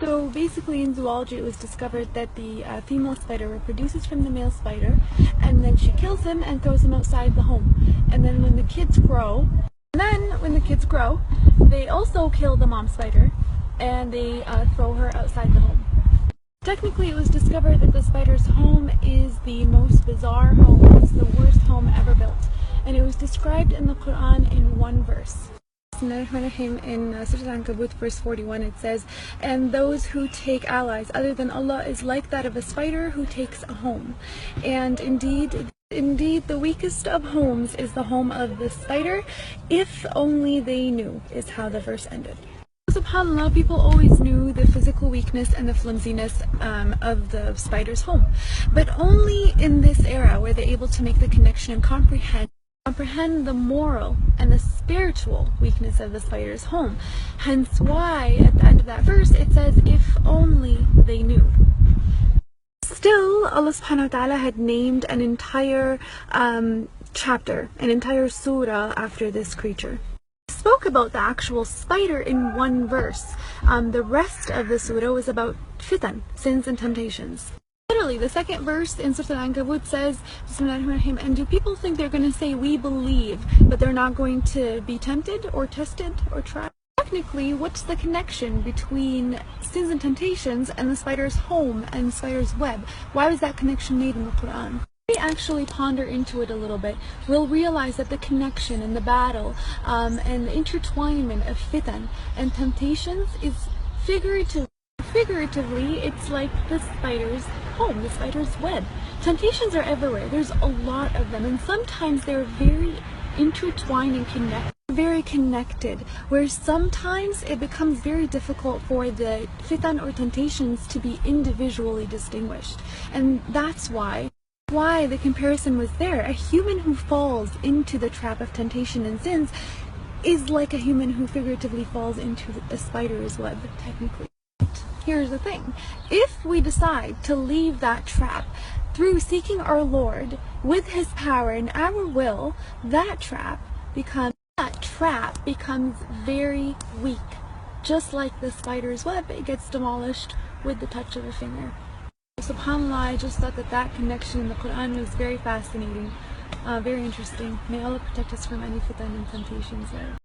So basically in zoology it was discovered that the female spider reproduces from the male spider, and then she kills him and throws him outside the home. And then when the kids grow, they also kill the mom spider and they throw her outside the home. Technically it was discovered that the spider's home is the most bizarre home. It's the worst home ever built. And it was described in the Quran in one verse. In Surah Al-Ankabut verse 41 it says, "And those who take allies other than Allah is like that of a spider who takes a home. And indeed the weakest of homes is the home of the spider, if only they knew," is how the verse ended. SubhanAllah, people always knew the physical weakness and the flimsiness of the spider's home. But only in this era were they able to make the connection and comprehend the moral and the spiritual weakness of the spider's home. Hence why at the end of that verse it says, "If only they knew." Still, Allah subhanahu wa ta'ala had named an entire chapter, an entire surah after this creature. He spoke about the actual spider in one verse. The rest of the surah was about fitan, sins and temptations. Literally, the second verse in Surah Al-Ankabut says, "Bismillahirrahmanirrahim," and do people think they're going to say we believe, but they're not going to be tempted or tested or tried? Technically, what's the connection between sins and temptations and the spider's home and the spider's web? Why was that connection made in the Quran? If we actually ponder into it a little bit, we'll realize that the connection and the battle and the intertwinement of fitan and temptations is figuratively, it's like the spider's home, the spider's web. Temptations are everywhere. There's a lot of them, and sometimes they're very intertwined and very connected, where sometimes it becomes very difficult for the fitan or temptations to be individually distinguished. And that's why the comparison was there. A human who falls into the trap of temptation and sins is like a human who figuratively falls into a spider's web, technically. Here's the thing, if we decide to leave that trap through seeking our Lord with His power and our will, that trap becomes very weak. Just like the spider's web, it gets demolished with the touch of a finger. SubhanAllah, I just thought that connection in the Quran was very fascinating, very interesting. May Allah protect us from any fitan and temptations there.